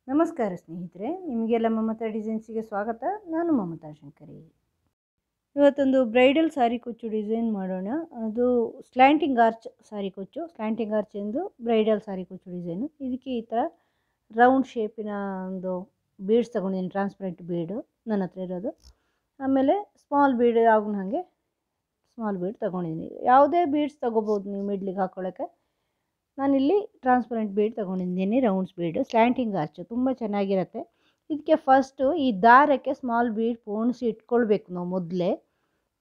ನಮಸ್ಕಾರ ಸ್ನೇಹಿತರೆ, ನಿಮಗೆಲ್ಲ ಮಮತಾ ಡಿಸೈನ್ಸಿಗೆ ಸ್ವಾಗತ. ನಾನು ಮಮತಾ ಶಂಕರಿ. ಇವತ್ತೊಂದು ಬ್ರೈಡಲ್ ಸಾರಿ ಕುಚ್ಚು ಡಿಸೈನ್ ಮಾಡೋಣ. ಅದು ಸ್ಲ್ಯಾಂಟಿಂಗ್ ಆರ್ಚ್ ಸಾರಿ ಕುಚ್ಚು. ಸ್ಲ್ಯಾಂಟಿಂಗ್ ಆರ್ಚ್ ಎಂದು ಬ್ರೈಡಲ್ ಸಾರಿ ಕುಚ್ಚು ಡಿಸೈನು. ಇದಕ್ಕೆ ಈ ಥರ ರೌಂಡ್ ಶೇಪಿನ ಒಂದು ಬೀಡ್ಸ್ ತೊಗೊಂಡಿದ್ದೀನಿ, ಟ್ರಾನ್ಸ್ಪರೆಂಟ್ ಬೀಡು ನನ್ನ ಹತ್ರ ಇರೋದು. ಆಮೇಲೆ ಸ್ಮಾಲ್ ಬೀಡ್ ಆಗೋ ಹಾಗೆ ಸ್ಮಾಲ್ ಬೀಡ್ ತೊಗೊಂಡಿದ್ದೀನಿ. ಯಾವುದೇ ಬೀಡ್ಸ್ ತೊಗೋಬೋದು ನೀವು ಮಿಡ್ಲಿಗೆ ಹಾಕ್ಕೊಳ್ಳೋಕ್ಕೆ. ನಾನಿಲ್ಲಿ ಟ್ರಾನ್ಸ್ಪರೆಂಟ್ ಬೀಡ್ ತೊಗೊಂಡಿದ್ದೀನಿ, ರೌಂಡ್ಸ್ ಬೀಡು, ಸ್ಲ್ಯಾಂಟಿಂಗ್ ಆರ್ಚು ತುಂಬ ಚೆನ್ನಾಗಿರುತ್ತೆ. ಇದಕ್ಕೆ ಫಸ್ಟು ಈ ದಾರಕ್ಕೆ ಸ್ಮಾಲ್ ಬೀಡ್ ಪೋಣಿಸಿ ಇಟ್ಕೊಳ್ಬೇಕು. ನಾವು ಮೊದಲೇ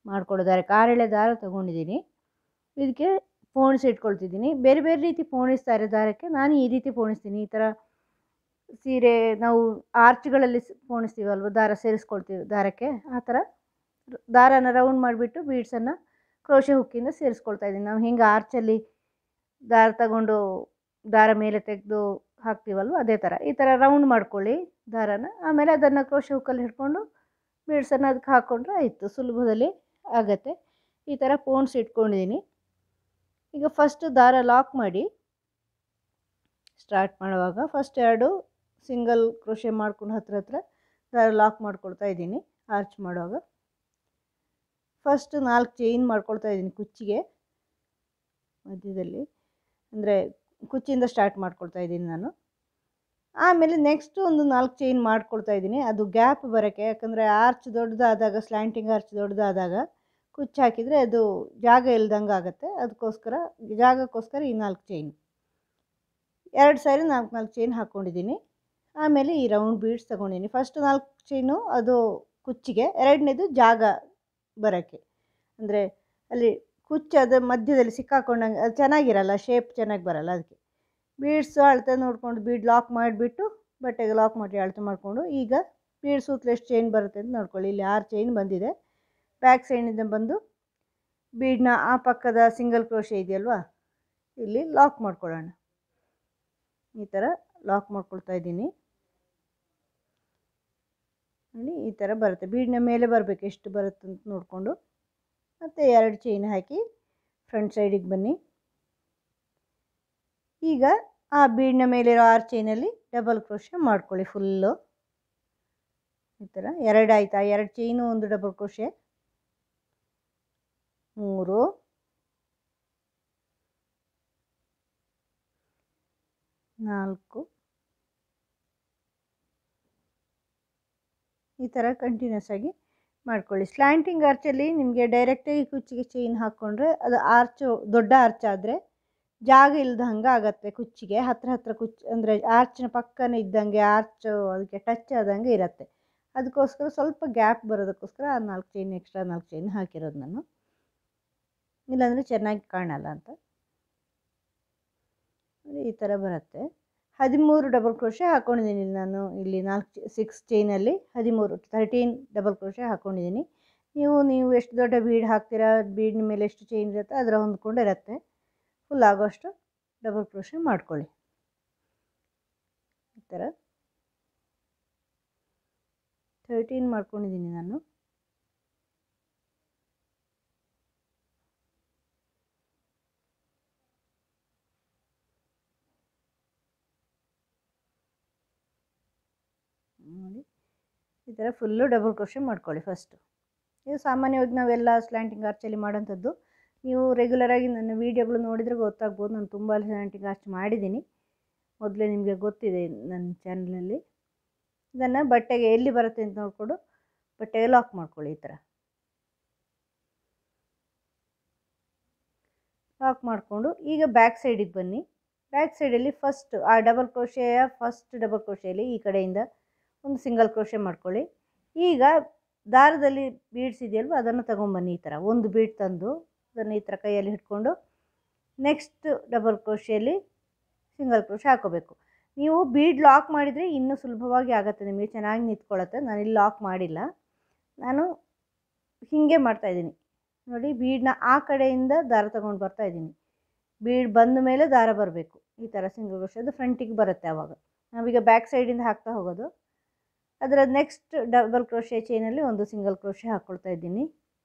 ಮಾಡ್ಕೊಳ್ಳೋ ದಾರಕ್ಕೆ ಆರೆಳೆ ದಾರ ತೊಗೊಂಡಿದ್ದೀನಿ. ಇದಕ್ಕೆ ಪೋಣಿಸಿ ಇಟ್ಕೊಳ್ತಿದ್ದೀನಿ. ಬೇರೆ ಬೇರೆ ರೀತಿ ಪೋಣಿಸ್ತಾರೆ ದಾರಕ್ಕೆ. ನಾನು ಈ ರೀತಿ ಪೋಣಿಸ್ತೀನಿ. ಈ ಥರ ಸೀರೆ ನಾವು ಆರ್ಚ್ಗಳಲ್ಲಿ ಪೋಣಿಸ್ತೀವಲ್ವ, ದಾರ ಸೇರಿಸ್ಕೊಳ್ತೀವಿ ದಾರಕ್ಕೆ, ಆ ಥರ ದಾರನ ರೌಂಡ್ ಮಾಡಿಬಿಟ್ಟು ಬೀಡ್ಸನ್ನು ಕ್ರೋಶೆ ಹುಕ್ಕಿಂದ ಸೇರಿಸ್ಕೊಳ್ತಾ ಇದ್ದೀನಿ. ನಾವು ಹಿಂಗೆ ಆರ್ಚಲ್ಲಿ ದಾರ ತಗೊಂಡು ದಾರ ಮೇಲೆ ತೆಗೆದು ಹಾಕ್ತೀವಲ್ವ, ಅದೇ ಥರ ಈ ಥರ ರೌಂಡ್ ಮಾಡ್ಕೊಳ್ಳಿ ದಾರನ. ಆಮೇಲೆ ಅದನ್ನು ಕ್ರೋಶೆ ಹುಕ್ಕಲ್ಲಿ ಹಿಡ್ಕೊಂಡು ಬೀಡ್ಸನ್ನು ಅದಕ್ಕೆ ಹಾಕ್ಕೊಂಡ್ರೆ ಆಯಿತು, ಸುಲಭದಲ್ಲಿ ಆಗುತ್ತೆ. ಈ ಥರ ಪೋಣಿಸಿ ಇಟ್ಕೊಂಡಿದ್ದೀನಿ. ಈಗ ಫಸ್ಟ್ ದಾರ ಲಾಕ್ ಮಾಡಿ ಸ್ಟಾರ್ಟ್ ಮಾಡುವಾಗ ಫಸ್ಟ್ 2 ಸಿಂಗಲ್ ಕ್ರೋಶೆ ಮಾಡ್ಕೊಂಡು ಹತ್ರ ದಾರ ಲಾಕ್ ಮಾಡ್ಕೊಳ್ತಾ ಇದ್ದೀನಿ. ಆರ್ಚ್ ಮಾಡುವಾಗ ಫಸ್ಟ್ 4 ಚೈನ್ ಮಾಡ್ಕೊಳ್ತಾ ಇದ್ದೀನಿ ಕುಚ್ಚಿಗೆ ಮಧ್ಯದಲ್ಲಿ, ಅಂದರೆ ಕುಚ್ಚಿಂದ ಸ್ಟಾರ್ಟ್ ಮಾಡ್ಕೊಳ್ತಾ ಇದ್ದೀನಿ ನಾನು. ಆಮೇಲೆ ನೆಕ್ಸ್ಟ್ ಒಂದು 4 ಚೈನ್ ಮಾಡ್ಕೊಳ್ತಾ ಇದ್ದೀನಿ, ಅದು ಗ್ಯಾಪ್ ಬರೋಕ್ಕೆ. ಯಾಕಂದರೆ ಆರ್ಚ್ ದೊಡ್ಡದಾದಾಗ, ಸ್ಲ್ಯಾಂಟಿಂಗ್ ಆರ್ಚ್ ದೊಡ್ಡದಾದಾಗ ಕುಚ್ಚು ಹಾಕಿದರೆ ಅದು ಜಾಗ ಇಲ್ದಂಗೆ ಆಗುತ್ತೆ. ಅದಕ್ಕೋಸ್ಕರ ಜಾಗಕ್ಕೋಸ್ಕರ ಈ 4 ಚೈನ್ 2 ಸಾರಿ 4 ಚೈನ್ ಹಾಕ್ಕೊಂಡಿದ್ದೀನಿ. ಆಮೇಲೆ ಈ ರೌಂಡ್ ಬೀಡ್ಸ್ ತೊಗೊಂಡಿದ್ದೀನಿ. ಫಸ್ಟ್ 4 ಚೈನು ಅದು ಕುಚ್ಚಿಗೆ, ಎರಡನೇದು ಜಾಗ ಬರೋಕ್ಕೆ. ಅಂದರೆ ಅಲ್ಲಿ ಕುಚ್ಚು ಅದು ಮಧ್ಯದಲ್ಲಿ ಸಿಕ್ಕಾಕೊಂಡಂಗೆ ಅದು ಚೆನ್ನಾಗಿರಲ್ಲ, ಶೇಪ್ ಚೆನ್ನಾಗಿ ಬರಲ್ಲ. ಅದಕ್ಕೆ ಬೀಡ್ಸು ಅಳತೆ ನೋಡಿಕೊಂಡು ಬೀಡ್ ಲಾಕ್ ಮಾಡಿಬಿಟ್ಟು ಬಟ್ಟೆಗೆ ಲಾಕ್ ಮಾಡಿ ಅಳತೆ ಮಾಡಿಕೊಂಡು, ಈಗ ಬೀಡ್ ಸುತ್ತಲೂ ಎಷ್ಟು ಚೈನ್ ಬರುತ್ತೆ ಅಂತ ನೋಡ್ಕೊಳ್ಳಿ. ಇಲ್ಲಿ 6 ಚೈನ್ ಬಂದಿದೆ. ಬ್ಯಾಕ್ ಸೈಡಿಂದ ಬಂದು ಬೀಡನ್ನ ಆ ಪಕ್ಕದ ಸಿಂಗಲ್ ಕ್ರೋಶೆ ಇದೆಯಲ್ವಾ, ಇಲ್ಲಿ ಲಾಕ್ ಮಾಡ್ಕೊಳ್ಳೋಣ. ಈ ಥರ ಲಾಕ್ ಮಾಡ್ಕೊಳ್ತಾ ಇದ್ದೀನಿ. ನೋಡಿ ಈ ಥರ ಬರುತ್ತೆ. ಬೀಡನ್ನ ಮೇಲೆ ಬರಬೇಕು, ಎಷ್ಟು ಬರುತ್ತೆ ಅಂತ ನೋಡಿಕೊಂಡು ಮತ್ತು 2 ಚೈನ್ ಹಾಕಿ ಫ್ರಂಟ್ ಸೈಡಿಗೆ ಬನ್ನಿ. ಈಗ ಆ ಬೀಡ್ನ ಮೇಲಿರೋ 6 ಚೈನಲ್ಲಿ ಡಬಲ್ ಕ್ರೋಶೆ ಮಾಡ್ಕೊಳ್ಳಿ ಫುಲ್ಲು. ಈ ಥರ 2 ಆಯಿತಾ, 2 ಚೈನು, 1 ಡಬಲ್ ಕ್ರೋಶೆ, 3, 4, ಈ ಥರ ಕಂಟಿನ್ಯೂಸ್ ಆಗಿ ಮಾಡ್ಕೊಳ್ಳಿ. ಸ್ಲ್ಯಾಂಟಿಂಗ್ ಆರ್ಚಲ್ಲಿ ನಿಮಗೆ ಡೈರೆಕ್ಟಾಗಿ ಕುಚ್ಚಿಗೆ ಚೈನ್ ಹಾಕ್ಕೊಂಡ್ರೆ ಅದು ಆರ್ಚು ದೊಡ್ಡ ಆರ್ಚ್ ಆದರೆ ಜಾಗ ಇಲ್ದಂಗೆ ಆಗುತ್ತೆ. ಕುಚ್ಚಿಗೆ ಹತ್ರ ಕುಚ್ಚು ಅಂದರೆ ಆರ್ಚಿನ ಪಕ್ಕನೇ ಇದ್ದಂಗೆ, ಆರ್ಚು ಅದಕ್ಕೆ ಟಚ್ ಆದಂಗೆ ಇರುತ್ತೆ. ಅದಕ್ಕೋಸ್ಕರ ಸ್ವಲ್ಪ ಗ್ಯಾಪ್ ಬರೋದಕ್ಕೋಸ್ಕರ ಆ 4 ಚೈನ್ ಎಕ್ಸ್ಟ್ರಾ 4 ಚೈನ್ ಹಾಕಿರೋದು ನಾನು, ಇಲ್ಲಾಂದರೆ ಚೆನ್ನಾಗಿ ಕಾಣಲ್ಲ ಅಂತ. ಈ ಥರ ಬರುತ್ತೆ. 13 ಡಬಲ್ ಕ್ರೋಶೆ ಹಾಕ್ಕೊಂಡಿದ್ದೀನಿ ನಾನು ಇಲ್ಲಿ. 6 ಚೈನಲ್ಲಿ 13 ಡಬಲ್ ಕ್ರೋಶೆ ಹಾಕ್ಕೊಂಡಿದ್ದೀನಿ. ನೀವು ಎಷ್ಟು ದೊಡ್ಡ ಬೀಡ್ ಹಾಕ್ತೀರಾ, ಬೀಡಿನ ಮೇಲೆ ಎಷ್ಟು ಚೈನ್ ಇರುತ್ತೆ ಅದರ ಹೊಂದ್ಕೊಂಡು ಇರುತ್ತೆ. ಫುಲ್ ಆಗೋಷ್ಟು ಡಬಲ್ ಕ್ರೋಶೆ ಮಾಡ್ಕೊಳ್ಳಿ. ಈ ಥರ 13 ಮಾಡ್ಕೊಂಡಿದ್ದೀನಿ ನಾನು. ನೋಡಿ ಈ ಥರ ಫುಲ್ಲು ಡಬಲ್ ಕ್ರೋಶೆ ಮಾಡ್ಕೊಳ್ಳಿ ಫಸ್ಟು. ಇದು ಸಾಮಾನ್ಯವಾಗಿ ನಾವೆಲ್ಲ ಸ್ಲ್ಯಾಂಟಿಂಗ್ ಆರ್ಚಲ್ಲಿ ಮಾಡೋಂಥದ್ದು. ನೀವು ರೆಗ್ಯುಲರಾಗಿ ನನ್ನ ವೀಡಿಯೋಗಳು ನೋಡಿದರೆ ಗೊತ್ತಾಗ್ಬೋದು, ನಾನು ತುಂಬ ಸ್ಲ್ಯಾಂಟಿಂಗ್ ಆರ್ಚ್ ಮಾಡಿದ್ದೀನಿ, ಮೊದಲೇ ನಿಮಗೆ ಗೊತ್ತಿದೆ ನನ್ನ ಚಾನಲಲ್ಲಿ. ಇದನ್ನು ಬಟ್ಟೆಗೆ ಎಲ್ಲಿ ಬರುತ್ತೆ ಅಂತ ನೋಡಿಕೊಂಡು ಬಟ್ಟೆಗೆ ಲಾಕ್ ಮಾಡ್ಕೊಳ್ಳಿ. ಈ ಥರ ಲಾಕ್ ಮಾಡಿಕೊಂಡು ಈಗ ಬ್ಯಾಕ್ ಸೈಡಿಗೆ ಬನ್ನಿ. ಬ್ಯಾಕ್ ಸೈಡಲ್ಲಿ ಫಸ್ಟ್ ಆ ಡಬಲ್ ಕ್ರೋಶೆಯ ಫಸ್ಟ್ ಡಬಲ್ ಕ್ರೋಶೆಯಲ್ಲಿ ಈ ಕಡೆಯಿಂದ ಒಂದು ಸಿಂಗಲ್ ಕ್ರೋಶೆ ಮಾಡ್ಕೊಳ್ಳಿ. ಈಗ ದಾರದಲ್ಲಿ ಬೀಡ್ಸ್ ಇದೆಯಲ್ವ, ಅದನ್ನು ತೊಗೊಂಬನ್ನಿ. ಈ ಥರ ಒಂದು ಬೀಡ್ ತಂದು ಅದನ್ನು ಈ ಥರ ಕೈಯಲ್ಲಿ ಹಿಡ್ಕೊಂಡು ನೆಕ್ಸ್ಟ್ ಡಬಲ್ ಕ್ರೋಶೆಯಲ್ಲಿ ಸಿಂಗಲ್ ಕ್ರೋಶೆ ಹಾಕೋಬೇಕು. ನೀವು ಬೀಡ್ ಲಾಕ್ ಮಾಡಿದರೆ ಇನ್ನೂ ಸುಲಭವಾಗಿ ಆಗುತ್ತೆ, ನಿಮಗೆ ಚೆನ್ನಾಗಿ ನಿಂತ್ಕೊಳ್ಳುತ್ತೆ. ನಾನಿಲ್ಲಿ ಲಾಕ್ ಮಾಡಿಲ್ಲ, ನಾನು ಹೀಗೆ ಮಾಡ್ತಾಯಿದ್ದೀನಿ ನೋಡಿ. ಬೀಡನ್ನ ಆ ಕಡೆಯಿಂದ ದಾರ ತೊಗೊಂಡು ಬರ್ತಾಯಿದ್ದೀನಿ. ಬೀಡ್ ಬಂದ ಮೇಲೆ ದಾರ ಬರಬೇಕು. ಈ ಥರ ಸಿಂಗಲ್ ಕ್ರೋಶೆ ಅದು ಫ್ರಂಟಿಗೆ ಬರುತ್ತೆ. ಆವಾಗ ನಾವೀಗ ಬ್ಯಾಕ್ ಸೈಡಿಂದ ಹಾಕ್ತಾ ಹೋಗೋದು. ಅದರ ನೆಕ್ಸ್ಟ್ ಡಬಲ್ ಕ್ರೋಶೆ ಚೈನಲ್ಲಿ ಒಂದು ಸಿಂಗಲ್ ಕ್ರೋಶೆ ಹಾಕ್ಕೊಳ್ತಾ ಇದ್ದೀನಿ,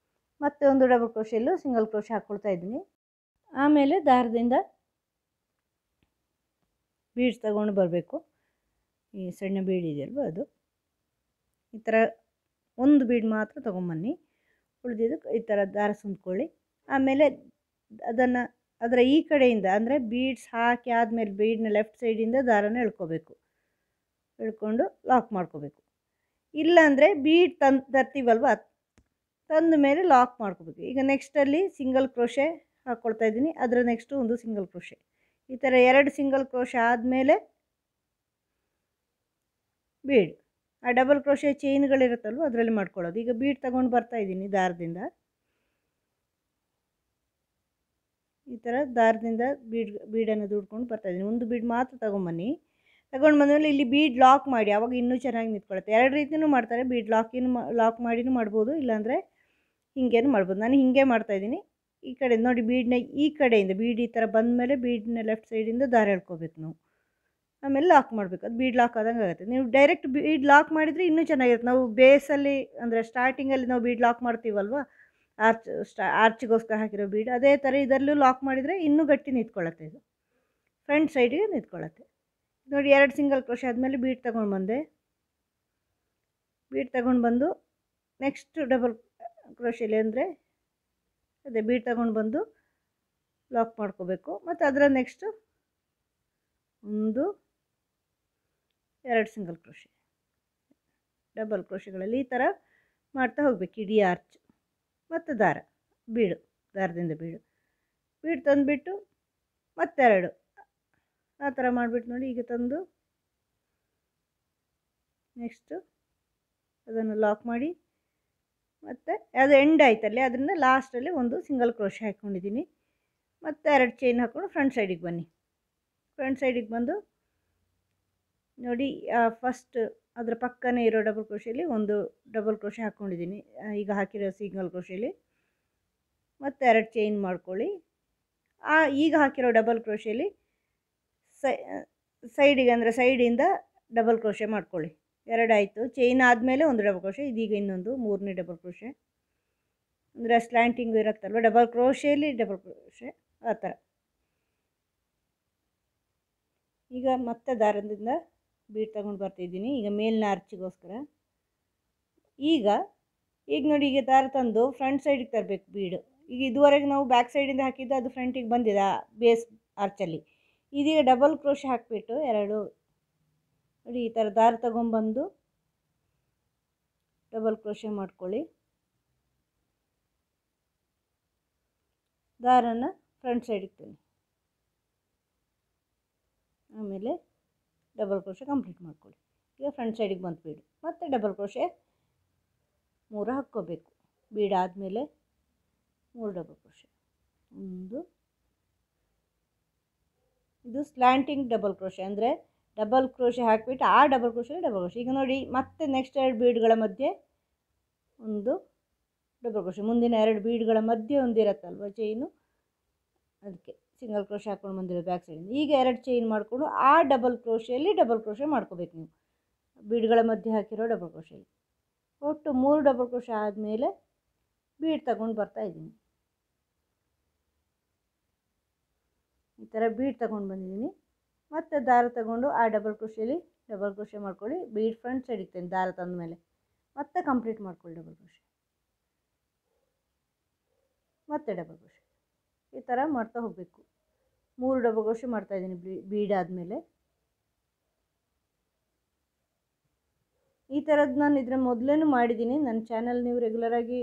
ಮತ್ತು ಒಂದು ಡಬಲ್ ಕ್ರೋಶೆಯಲ್ಲೂ ಸಿಂಗಲ್ ಕ್ರೋಶೆ ಹಾಕ್ಕೊಳ್ತಾ ಇದ್ದೀನಿ. ಆಮೇಲೆ ದಾರದಿಂದ ಬೀಡ್ಸ್ ತಗೊಂಡು ಬರಬೇಕು. ಈ ಸಣ್ಣ ಬೀಡ್ ಇದೆಯಲ್ವ ಅದು. ಈ ಥರ ಒಂದು ಬೀಡ್ ಮಾತ್ರ ತೊಗೊಂಬನ್ನಿ, ಉಳಿದಿದ್ದು ಈ ಥರ ದಾರ ಸುಂದ್ಕೊಳ್ಳಿ. ಆಮೇಲೆ ಅದನ್ನು ಅದರ ಈ ಕಡೆಯಿಂದ ಅಂದರೆ ಬೀಡ್ಸ್ ಹಾಕಿ ಆದಮೇಲೆ ಬೀಡ್ನ ಲೆಫ್ಟ್ ಸೈಡಿಂದ ದಾರನ ಎಳ್ಕೊಬೇಕು, ಎಳ್ಕೊಂಡು ಲಾಕ್ ಮಾಡ್ಕೋಬೇಕು. ಇಲ್ಲಾಂದರೆ ಬೀಡ್ ತರ್ತೀವಲ್ವ, ತಂದ ಮೇಲೆ ಲಾಕ್ ಮಾಡ್ಕೋಬೇಕು. ಈಗ ನೆಕ್ಸ್ಟಲ್ಲಿ ಸಿಂಗಲ್ ಕ್ರೋಶೆ ಹಾಕ್ಕೊಳ್ತಾ ಇದ್ದೀನಿ, ಅದರ ನೆಕ್ಸ್ಟು ಒಂದು ಸಿಂಗಲ್ ಕ್ರೋಶೆ. ಈ ಥರ 2 ಸಿಂಗಲ್ ಕ್ರೋಶೆ ಆದಮೇಲೆ ಬೀಡ್, ಆ ಡಬಲ್ ಕ್ರೋಶೆ ಚೈನ್ಗಳಿರುತ್ತಲ್ವ ಅದರಲ್ಲಿ ಮಾಡ್ಕೊಳ್ಳೋದು. ಈಗ ಬೀಡ್ ತಗೊಂಡು ಬರ್ತಾ ಇದ್ದೀನಿ ದಾರದಿಂದ, ಈ ಥರ ದಾರದಿಂದ ಬೀಡನ್ನು ದುಡ್ಕೊಂಡು ಬರ್ತಾಯಿದ್ದೀನಿ. ಒಂದು ಬೀಡ್ ಮಾತ್ರ ತೊಗೊಂಬನ್ನಿ. ತಗೊಂಡು ಬಂದಮೇಲೆ ಇಲ್ಲಿ ಬೀಡ್ ಲಾಕ್ ಮಾಡಿ, ಆವಾಗ ಇನ್ನೂ ಚೆನ್ನಾಗಿ ನಿಂತ್ಕೊಳ್ಳುತ್ತೆ. 2 ರೀತಿಯೂ ಮಾಡ್ತಾರೆ, ಬೀಡ್ ಲಾಕ್ ಮಾಡಿನೂ ಮಾಡ್ಬೋದು, ಇಲ್ಲಾಂದರೆ ಹಿಂಗೇನು ಮಾಡ್ಬೋದು. ನಾನು ಹೀಗೆ ಮಾಡ್ತಾಯಿದ್ದೀನಿ. ಈ ಕಡೆ ನೋಡಿ, ಬೀಡನ್ನ ಈ ಕಡೆಯಿಂದ ಬೀಡ್ ಈ ಥರ ಬಂದಮೇಲೆ ಬೀಡನ್ನ ಲೆಫ್ಟ್ ಸೈಡಿಂದ ದಾರ ಎಳ್ಕೊಬೇಕು ನಾವು, ಆಮೇಲೆ ಲಾಕ್ ಮಾಡಬೇಕು. ಅದು ಬೀಡ್ ಲಾಕ್ ಆದಂಗೆ ಆಗುತ್ತೆ. ನೀವು ಡೈರೆಕ್ಟ್ ಬೀಡ್ ಲಾಕ್ ಮಾಡಿದರೆ ಇನ್ನೂ ಚೆನ್ನಾಗಿರುತ್ತೆ. ನಾವು ಬೇಸಲ್ಲಿ ಅಂದರೆ ಸ್ಟಾರ್ಟಿಂಗಲ್ಲಿ ನಾವು ಬೀಡ್ ಲಾಕ್ ಮಾಡ್ತೀವಲ್ವ, ಆರ್ಚ್ಗೋಸ್ಕರ ಹಾಕಿರೋ ಬೀಡ್, ಅದೇ ಥರ ಇದರಲ್ಲೂ ಲಾಕ್ ಮಾಡಿದರೆ ಇನ್ನೂ ಗಟ್ಟಿ ನಿಂತ್ಕೊಳ್ಳುತ್ತೆ. ಇದು ಫ್ರಂಟ್ ಸೈಡಿಗೆ ನಿಂತ್ಕೊಳ್ಳುತ್ತೆ. ನೋಡಿ, 2 ಸಿಂಗಲ್ ಕ್ರೋಶೆ ಆದಮೇಲೆ ಬೀಡ್ ತಗೊಂಡು ಬಂದೆ. ಬೀಡ್ ತಗೊಂಡು ಬಂದು ನೆಕ್ಸ್ಟ್ ಡಬಲ್ ಕ್ರೋಶೆಲಿ ಅಂದರೆ ಅದೇ ಬೀಡ್ ತಗೊಂಡು ಬಂದು ಲಾಕ್ ಮಾಡ್ಕೋಬೇಕು. ಮತ್ತು ಅದರ ನೆಕ್ಸ್ಟು 1 2 ಸಿಂಗಲ್ ಕ್ರೋಶೆ, ಡಬಲ್ ಕ್ರೋಶೆಗಳಲ್ಲಿ ಈ ಥರ ಮಾಡ್ತಾ ಹೋಗಬೇಕು ಇಡೀ ಆರ್ಚ್. ಮತ್ತು ದಾರ, ದಾರದಿಂದ ಬೀಡು ತಂದುಬಿಟ್ಟು ಮತ್ತೆರಡು ಆ ಥರ ಮಾಡಿಬಿಟ್ಟು ನೋಡಿ, ಈಗ ತಂದು ನೆಕ್ಸ್ಟು ಅದನ್ನು ಲಾಕ್ ಮಾಡಿ, ಮತ್ತು ಅದು ಎಂಡ್ ಆಯ್ತಲ್ಲಿ, ಅದರಿಂದ ಲಾಸ್ಟಲ್ಲಿ ಒಂದು ಸಿಂಗಲ್ ಕ್ರೋಶೆ ಹಾಕ್ಕೊಂಡಿದ್ದೀನಿ. ಮತ್ತು 2 ಚೈನ್ ಹಾಕ್ಕೊಂಡು ಫ್ರಂಟ್ ಸೈಡಿಗೆ ಬನ್ನಿ. ಫ್ರಂಟ್ ಸೈಡಿಗೆ ಬಂದು ನೋಡಿ, ಫಸ್ಟ್ ಅದರ ಪಕ್ಕನೇ ಇರೋ ಡಬಲ್ ಕ್ರೋಶೆಯಲ್ಲಿ ಒಂದು ಡಬಲ್ ಕ್ರೋಶೆ ಹಾಕ್ಕೊಂಡಿದ್ದೀನಿ, ಈಗ ಹಾಕಿರೋ ಸಿಂಗಲ್ ಕ್ರೋಶೆಯಲ್ಲಿ. ಮತ್ತು 2 ಚೈನ್ ಮಾಡ್ಕೊಳ್ಳಿ. ಈಗ ಹಾಕಿರೋ ಡಬಲ್ ಕ್ರೋಶೆಯಲ್ಲಿ ಸೈಡಿಗೆ ಅಂದರೆ ಸೈಡಿಂದ ಡಬಲ್ ಕ್ರೋಶೆ ಮಾಡ್ಕೊಳ್ಳಿ. 2 ಆಯಿತು. ಚೈನ್ ಆದಮೇಲೆ ಒಂದು ಡಬಲ್ ಕ್ರೋಶೆ, ಇದೀಗ ಇನ್ನೊಂದು 3ನೇ ಡಬಲ್ ಕ್ರೋಶೆ. ಅಂದರೆ ಸ್ಲ್ಯಾಂಟಿಂಗು ಇರುತ್ತಲ್ವ, ಡಬಲ್ ಕ್ರೋಶೆಯಲ್ಲಿ ಡಬಲ್ ಕ್ರೋಶೆ ಆ ಥರ. ಈಗ ಮತ್ತೆ ದಾರದಿಂದ ಬೀಡ್ ತಗೊಂಡು ಬರ್ತಿದ್ದೀನಿ, ಈಗ ಮೇಲಿನ ಆರ್ಚಿಗೋಸ್ಕರ. ಈಗ ನೋಡಿ, ಈಗ ದಾರ ತಂದು ಫ್ರಂಟ್ ಸೈಡಿಗೆ ತರಬೇಕು ಬೀಡು. ಈಗ ಇದುವರೆಗೆ ನಾವು ಬ್ಯಾಕ್ ಸೈಡಿಂದ ಹಾಕಿದ್ದು ಅದು ಫ್ರಂಟಿಗೆ ಬಂದಿದೆ ಬೇಸ್ ಆರ್ಚಲ್ಲಿ. ಇದೀಗ ಡಬಲ್ ಕ್ರೋಶೆ ಹಾಕಿಬಿಟ್ಟು 2 ನೋಡಿ ಈ ಥರ ದಾರ ತಗೊಂಬಂದು ಡಬಲ್ ಕ್ರೋಶೆ ಮಾಡ್ಕೊಳ್ಳಿ. ದಾರನ ಫ್ರಂಟ್ ಸೈಡಿಗೆ ತನ್ನಿ, ಆಮೇಲೆ ಡಬಲ್ ಕ್ರೋಶೆ ಕಂಪ್ಲೀಟ್ ಮಾಡ್ಕೊಳ್ಳಿ. ಈಗ ಫ್ರಂಟ್ ಸೈಡಿಗೆ ಬಂತು ಬೀಡು, ಮತ್ತು ಡಬಲ್ ಕ್ರೋಶೆ 3 ಹಾಕ್ಕೋಬೇಕು. ಬೀಡಾದಮೇಲೆ 3 ಡಬಲ್ ಕ್ರೋಶೆ, 1 ಇದು ಸ್ಲ್ಯಾಂಟಿಂಗ್ ಡಬಲ್ ಕ್ರೋಶೆ, ಅಂದರೆ ಡಬಲ್ ಕ್ರೋಶೆ ಹಾಕಿಬಿಟ್ಟು ಆ ಡಬಲ್ ಕ್ರೋಶೆ ಡಬಲ್ ಕ್ರೋಶೆ. ಈಗ ನೋಡಿ, ಮತ್ತೆ ನೆಕ್ಸ್ಟ್ 2 ಬೀಡ್ಗಳ ಮಧ್ಯೆ ಒಂದು ಡಬಲ್ ಕ್ರೋಶೆ, ಮುಂದಿನ 2 ಬೀಡ್ಗಳ ಮಧ್ಯೆ ಒಂದಿರತ್ತಲ್ವ ಚೈನು, ಅದಕ್ಕೆ ಸಿಂಗಲ್ ಕ್ರೋಶೆ ಹಾಕ್ಕೊಂಡು ಬಂದಿರೋ ಬ್ಯಾಕ್ ಸೈಡಿಂದ. ಈಗ 2 ಚೈನ್ ಮಾಡಿಕೊಂಡು ಆ ಡಬಲ್ ಕ್ರೋಶೆಯಲ್ಲಿ ಡಬಲ್ ಕ್ರೋಶೆ ಮಾಡ್ಕೋಬೇಕು ನೀವು, ಬೀಡ್ಗಳ ಮಧ್ಯೆ ಹಾಕಿರೋ ಡಬಲ್ ಕ್ರೋಶೆಯಲ್ಲಿ. ಒಟ್ಟು 3 ಡಬಲ್ ಕ್ರೋಶೆ ಆದಮೇಲೆ ಬೀಡ್ ತಗೊಂಡು ಬರ್ತಾಯಿದ್ದೀನಿ. ಈ ಥರ ಬೀಡ್ ತಗೊಂಡು ಬಂದಿದ್ದೀನಿ. ಮತ್ತು ದಾರ ತಗೊಂಡು ಆ ಡಬಲ್ ಕ್ರೋಶೆಯಲ್ಲಿ ಡಬಲ್ ಕ್ರೋಶೆ ಮಾಡ್ಕೊಳ್ಳಿ. ಬೀಡ್ ಫ್ರಂಟ್ ಸೈಡ್ ಇರ್ತೇನೆ ದಾರ ತಂದ ಮೇಲೆ, ಮತ್ತೆ ಕಂಪ್ಲೀಟ್ ಮಾಡ್ಕೊಳ್ಳಿ ಡಬಲ್ ಕ್ರೋಶೆ, ಮತ್ತೆ ಡಬಲ್ ಕ್ರೋಶೆ. ಈ ಥರ ಮಾಡ್ತಾ ಹೋಗಬೇಕು. 3 ಡಬಲ್ ಕ್ರೋಶೆ ಮಾಡ್ತಾಯಿದ್ದೀನಿ ಬೀಡಾದಮೇಲೆ. ಈ ಥರದ್ದು ನಾನು ಇದರ ಮೊದಲೇನೂ ಮಾಡಿದ್ದೀನಿ. ನನ್ನ ಚಾನಲ್ ನೀವು ರೆಗ್ಯುಲರಾಗಿ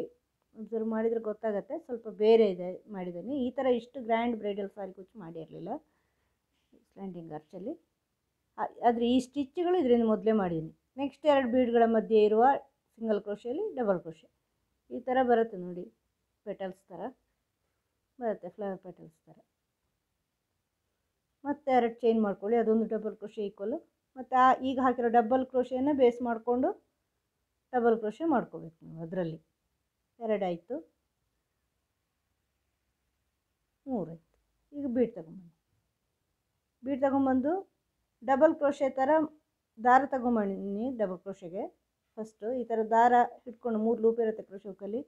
ಅಬ್ಸರ್ವ್ ಮಾಡಿದರೆ ಗೊತ್ತಾಗುತ್ತೆ, ಸ್ವಲ್ಪ ಬೇರೆ ಇದೆ ಮಾಡಿದ್ದೀನಿ. ಈ ಥರ ಇಷ್ಟು ಗ್ರ್ಯಾಂಡ್ ಬ್ರೈಡಲ್ ಸಾರಿ ಕುಚ್ಚು ಮಾಡಿರಲಿಲ್ಲ ಸ್ಲ್ಯಾಂಟಿಂಗ್ ಆರ್ಚಲ್ಲಿ. ಆದರೆ ಈ ಸ್ಟಿಚ್ಗಳು ಇದರಿಂದ ಮೊದಲೇ ಮಾಡಿದ್ದೀನಿ. ನೆಕ್ಸ್ಟ್ 2 ಬೀಡ್ಗಳ ಮಧ್ಯೆ ಇರುವ ಸಿಂಗಲ್ ಕ್ರೋಶೆಯಲ್ಲಿ ಡಬಲ್ ಕ್ರೋಶೆ ಈ ಥರ ಬರುತ್ತೆ ನೋಡಿ, ಪೆಟಲ್ಸ್ ಥರ ಬರುತ್ತೆ, ಫ್ಲವರ್ ಪೆಟಲ್ಸ್ ಥರ. ಮತ್ತು 2 ಚೈನ್ ಮಾಡ್ಕೊಳ್ಳಿ, ಅದೊಂದು ಡಬಲ್ ಕ್ರೋಶೆ ಈಕ್ವಲ್ಲು. ಮತ್ತು ಈಗ ಹಾಕಿರೋ ಡಬಲ್ ಕ್ರೋಶೆಯನ್ನು ಬೇಸ್ ಮಾಡಿಕೊಂಡು ಡಬಲ್ ಕ್ರೋಶೆ ಮಾಡ್ಕೋಬೇಕು ನೀವು. ಅದರಲ್ಲಿ 2 ಆಯಿತು, 3 ಆಯಿತು. ಈಗ ಬೀಡ್ ತಗೊಂಬಂದು ಡಬಲ್ ಕ್ರೋಶೆ ಥರ ದಾರ ತಗೊಂಬಂದಿನಿ. ಡಬಲ್ ಕ್ರೋಶೆಗೆ ಫಸ್ಟು ಈ ಥರ ದಾರ ಇಟ್ಕೊಂಡು 3 ಲೂಪ್ ಇರುತ್ತೆ ಕ್ರೋಶೆ ಹುಕ್ಕಲ್ಲಿ.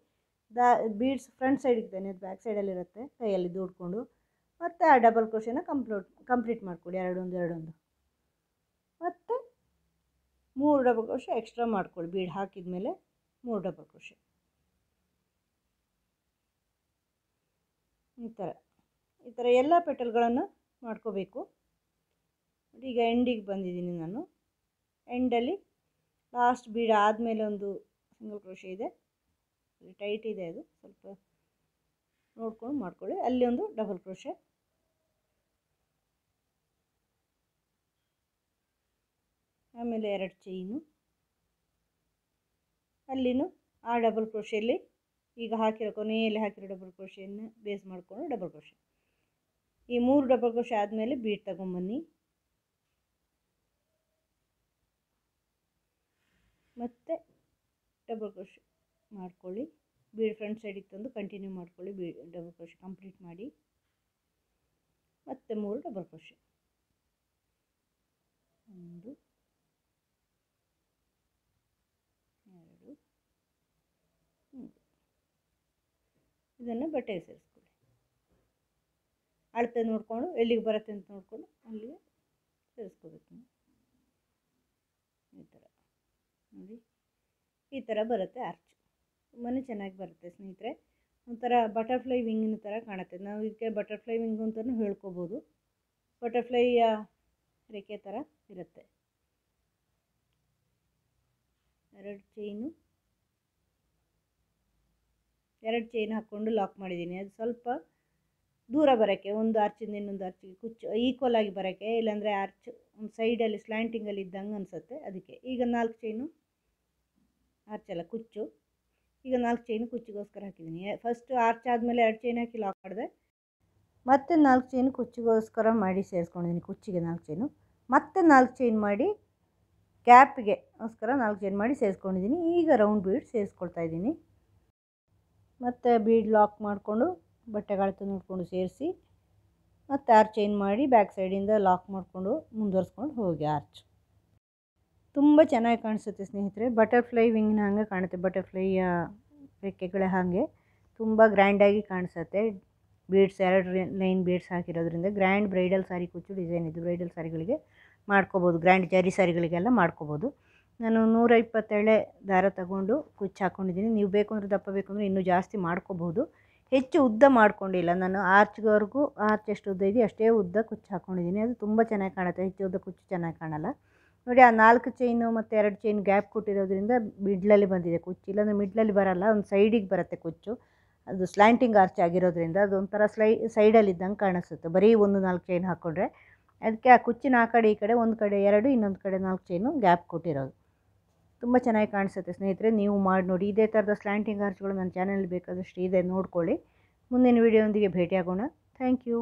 ಬೀಡ್ಸ್ ಫ್ರಂಟ್ ಸೈಡ್ ಇರ್ತೇನೆ, ಅದು ಬ್ಯಾಕ್ ಸೈಡಲ್ಲಿರುತ್ತೆ, ಕೈಯಲ್ಲಿ ದೂಡ್ಕೊಂಡು. ಮತ್ತು ಆ ಡಬಲ್ ಕ್ರೋಶೆನ ಕಂಪ್ಲೀಟ್ ಮಾಡ್ಕೊಳ್ಳಿ, 2 1 2 1. ಮತ್ತು 3 ಡಬಲ್ ಕ್ರೋಶೆ ಎಕ್ಸ್ಟ್ರಾ ಮಾಡ್ಕೊಳ್ಳಿ. ಬೀಡ್ ಹಾಕಿದ ಮೇಲೆ 3 ಡಬಲ್ ಕ್ರೋಶೆ ಈ ಥರ ಎಲ್ಲ ಪೆಟಲ್ಗಳನ್ನು ಮಾಡ್ಕೋಬೇಕು. ಈಗ ಎಂಡಿಗೆ ಬಂದಿದ್ದೀನಿ ನಾನು. ಎಂಡಲ್ಲಿ ಲಾಸ್ಟ್ ಬೀಡ್ ಆದಮೇಲೆ ಒಂದು ಸಿಂಗಲ್ ಕ್ರೋಶೆ ಇದೆ, ಟೈಟ್ ಇದೆ, ಅದು ಸ್ವಲ್ಪ ನೋಡ್ಕೊಂಡು ಮಾಡ್ಕೊಳ್ಳಿ. ಅಲ್ಲಿ ಒಂದು ಡಬಲ್ ಕ್ರೋಶೆ, ಆಮೇಲೆ 2 ಚೈನು, ಅಲ್ಲಿನೂ ಆ ಡಬಲ್ ಕ್ರೋಶೆಯಲ್ಲಿ ಈಗ ಹಾಕಿರೋ ಕೊನೆಯಲ್ಲಿ ಹಾಕಿರೋ ಡಬಲ್ ಕ್ರೋಶೆಯನ್ನು ಬೇಸ್ ಮಾಡಿಕೊಂಡು ಡಬಲ್ ಕ್ರೋಶೆ. ಈ 3 ಡಬಲ್ ಕ್ರೋಶೆ ಆದಮೇಲೆ ಬೀಡ್ ತಗೊಂಬನ್ನಿ, ಮತ್ತು ಡಬಲ್ ಕ್ರೋಶೆ ಮಾಡ್ಕೊಳ್ಳಿ. ಬೀಡ್ ಫ್ರಂಟ್ ಸೈಡಿಗೆ ತಂದು ಕಂಟಿನ್ಯೂ ಮಾಡ್ಕೊಳ್ಳಿ. ಡಬಲ್ ಕ್ರೋಶೆ ಕಂಪ್ಲೀಟ್ ಮಾಡಿ, ಮತ್ತೆ 3 ಡಬಲ್ ಕ್ರೋಶೆ, 1 2 3. ಇದನ್ನು ಬಟ್ಟೆಗೆ ಸೇರಿಸ್ಕೊಳ್ಳಿ. ಅಳತೆ ನೋಡಿಕೊಂಡು ಎಲ್ಲಿಗೆ ಬರುತ್ತೆ ಅಂತ ನೋಡಿಕೊಂಡು ಅಲ್ಲಿಗೆ ಸೇರಿಸ್ಕೋಬೇಕು. ಈ ಥರ ನೋಡಿ, ಈ ಥರ ಬರುತ್ತೆ ಆರ್ಚ್. ತುಂಬಾ ಚೆನ್ನಾಗಿ ಬರುತ್ತೆ ಸ್ನೇಹಿತರೆ. ಒಂಥರ ಬಟರ್ಫ್ಲೈ ವಿಂಗಿನ ಥರ ಕಾಣುತ್ತೆ. ನಾವು ಇದಕ್ಕೆ ಬಟರ್ಫ್ಲೈ ವಿಂಗ್ ಅಂತಲೂ ಹೇಳ್ಕೊಬೋದು. ಬಟರ್ಫ್ಲೈಯ ರೆಕ್ಕೆ ಥರ ಇರುತ್ತೆ. 2 ಚೈನು, 2 ಚೈನ್ ಹಾಕ್ಕೊಂಡು ಲಾಕ್ ಮಾಡಿದ್ದೀನಿ. ಅದು ಸ್ವಲ್ಪ ದೂರ ಬರೋಕ್ಕೆ, ಒಂದು ಆರ್ಚಿಂದ ಇನ್ನೊಂದು ಆರ್ಚಿಗೆ ಕುಚ್ಚು ಈಕ್ವಲ್ ಆಗಿ ಬರೋಕ್ಕೆ, ಇಲ್ಲಾಂದರೆ ಆರ್ಚ್ ಒಂದು ಸೈಡಲ್ಲಿ ಸ್ಲ್ಯಾಂಟಿಂಗಲ್ಲಿ ಇದ್ದಂಗೆ ಅನಿಸುತ್ತೆ. ಅದಕ್ಕೆ ಈಗ 4 ಚೈನು, ಆರ್ಚಲ್ಲ ಕುಚ್ಚು, ಈಗ 4 ಚೈನು ಕುಚ್ಚಿಗೋಸ್ಕರ ಹಾಕಿದ್ದೀನಿ. ಫಸ್ಟ್ ಆರ್ಚ್ ಆದಮೇಲೆ 2 ಚೈನ್ ಹಾಕಿ ಲಾಕ್ ಮಾಡಿದೆ, ಮತ್ತೆ 4 ಚೈನು ಕುಚ್ಚಿಗೋಸ್ಕರ ಮಾಡಿ ಸೇರಿಸ್ಕೊಂಡಿದ್ದೀನಿ. ಕುಚ್ಚಿಗೆ 4 ಚೈನು, ಮತ್ತೆ 4 ಚೈನ್ ಮಾಡಿ ಗ್ಯಾಪ್ಗೆ ಗೋಸ್ಕರ 4 ಚೈನ್ ಮಾಡಿ ಸೇರಿಸ್ಕೊಂಡಿದ್ದೀನಿ. ಈಗ ರೌಂಡ್ ಬೀಡ್ ಸೇರಿಸ್ಕೊಳ್ತಾ ಇದ್ದೀನಿ. ಮತ್ತು ಬೀಡ್ ಲಾಕ್ ಮಾಡಿಕೊಂಡು ಬಟ್ಟೆಗೆ ಅಳತೆ ನೋಡಿಕೊಂಡು ಸೇರಿಸಿ, ಮತ್ತು 6 ಚೈನ್ ಮಾಡಿ ಬ್ಯಾಕ್ ಸೈಡಿಂದ ಲಾಕ್ ಮಾಡಿಕೊಂಡು ಮುಂದುವರ್ಸ್ಕೊಂಡು ಹೋಗಿ ಆರ್ಚ್. ತುಂಬ ಚೆನ್ನಾಗಿ ಕಾಣಿಸುತ್ತೆ ಸ್ನೇಹಿತರೆ. ಬಟರ್ಫ್ಲೈ ವಿಂಗ್ನ ಹಾಗೆ ಕಾಣುತ್ತೆ, ಬಟರ್ಫ್ಲೈಯ ರೆಕ್ಕೆಗಳೇ ಹಾಗೆ ತುಂಬ ಗ್ರ್ಯಾಂಡಾಗಿ ಕಾಣಿಸುತ್ತೆ. ಬೀಡ್ಸ್ 2 ಲೈನ್ ಬೀಡ್ಸ್ ಹಾಕಿರೋದ್ರಿಂದ ಗ್ರ್ಯಾಂಡ್ ಬ್ರೈಡಲ್ ಸಾರಿ ಕುಚ್ಚು ಡಿಸೈನ್ ಇದು. ಬ್ರೈಡಲ್ ಸಾರಿಗಳಿಗೆ ಮಾಡ್ಕೋಬೋದು, ಗ್ರ್ಯಾಂಡ್ ಜರಿ ಸಾರಿಗಳಿಗೆಲ್ಲ ಮಾಡ್ಕೋಬೋದು. ನಾನು 120 ಎಳೆ ದಾರ ತಗೊಂಡು ಕುಚ್ಚು ಹಾಕ್ಕೊಂಡಿದ್ದೀನಿ. ನೀವು ಬೇಕು ಅಂದರೆ ದಪ್ಪ ಬೇಕು ಅಂದರೆ ಇನ್ನೂ ಜಾಸ್ತಿ ಮಾಡ್ಕೋಬೋದು. ಹೆಚ್ಚು ಉದ್ದ ಮಾಡ್ಕೊಂಡಿಲ್ಲ ನಾನು. ಆರ್ಚ್ವರೆಗೂ ಆರ್ಚ್ ಎಷ್ಟು ಉದ್ದ ಇದೆಯೋ ಅಷ್ಟೇ ಉದ್ದ ಕುಚ್ಚು ಹಾಕ್ಕೊಂಡಿದ್ದೀನಿ. ಅದು ತುಂಬ ಚೆನ್ನಾಗಿ ಕಾಣುತ್ತೆ. ಹೆಚ್ಚು ಉದ್ದ ಕುಚ್ಚು ಚೆನ್ನಾಗಿ ಕಾಣಲ್ಲ ನೋಡಿ. ಆ 4 ಚೈನು ಮತ್ತು 2 ಚೈನ್ ಗ್ಯಾಪ್ ಕೊಟ್ಟಿರೋದ್ರಿಂದ ಮಿಡ್ಲಲ್ಲಿ ಬಂದಿದೆ ಕುಚ್ಚು. ಇಲ್ಲಾಂದರೆ ಮಿಡ್ಲಲ್ಲಿ ಬರಲ್ಲ, ಒಂದು ಸೈಡಿಗೆ ಬರುತ್ತೆ ಕುಚ್ಚು. ಅದು ಸ್ಲ್ಯಾಂಟಿಂಗ್ ಆರ್ಚ್ ಆಗಿರೋದ್ರಿಂದ ಅದು ಒಂಥರ ಸೈಡಲ್ಲಿ ಇದ್ದಂಗೆ ಕಾಣಿಸುತ್ತೆ ಬರೀ 1-4 ಚೈನ್ ಹಾಕ್ಕೊಂಡ್ರೆ. ಅದಕ್ಕೆ ಆ ಕುಚ್ಚಿನ ಆ ಕಡೆ ಈ ಕಡೆ, ಒಂದು ಕಡೆ 2 ಇನ್ನೊಂದು ಕಡೆ 4 ಚೈನು ಗ್ಯಾಪ್ ಕೊಟ್ಟಿರೋದು. ತುಂಬ ಚೆನ್ನಾಗಿ ಕಾಣಿಸುತ್ತೆ ಸ್ನೇಹಿತರೆ. ನೀವು ಮಾಡಿ ನೋಡಿ. ಇದೇ ಥರದ ಸ್ಲ್ಯಾಂಟಿಂಗ್ ಆರ್ಚ್ಗಳು ನನ್ನ ಚಾನಲ್ ಬೇಕಾದಷ್ಟು ಇದೆ, ನೋಡ್ಕೊಳ್ಳಿ. ಮುಂದಿನ ವೀಡಿಯೋದೊಂದಿಗೆ ಭೇಟಿಯಾಗೋಣ. Thank you.